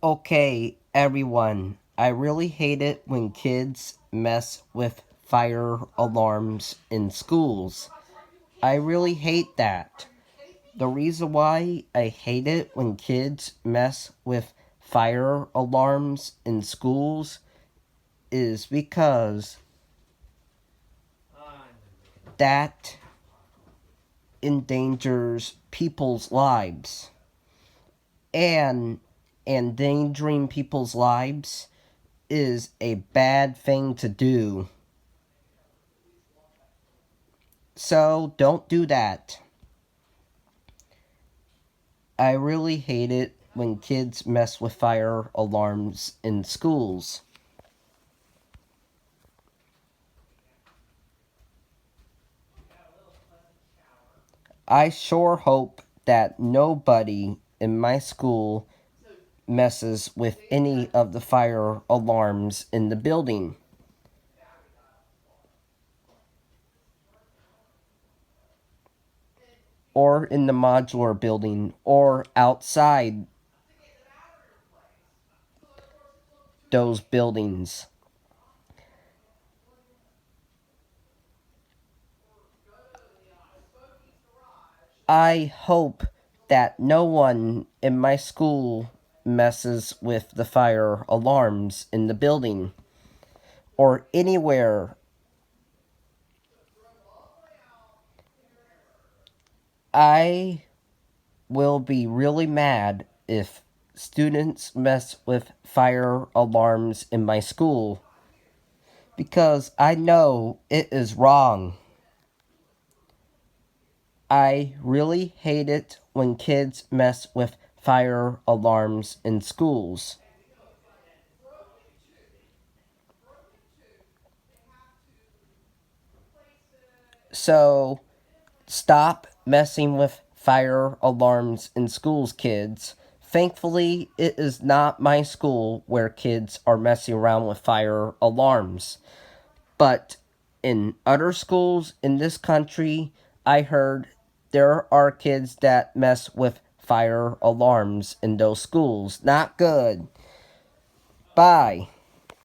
Okay, everyone, I really hate it when kids mess with fire alarms in schools. I really hate that. The reason why I hate it when kids mess with fire alarms in schools is because that endangers people's lives. And endangering people's lives is a bad thing to do. So don't do that. I really hate it when kids mess with fire alarms in schools. I sure hope that nobody in my school messes with any of the fire alarms in the building. Or in the modular building, or outside those buildings. I hope that no one in my school messes with the fire alarms in the building or anywhere. I will be really mad if students mess with fire alarms in my school because I know it is wrong. I really hate it when kids mess with fire alarms in schools. So, stop messing with fire alarms in schools, kids. Thankfully, it is not my school where kids are messing around with fire alarms. But in other schools in this country, I heard there are kids that mess with fire alarms in those schools. Not good. Bye.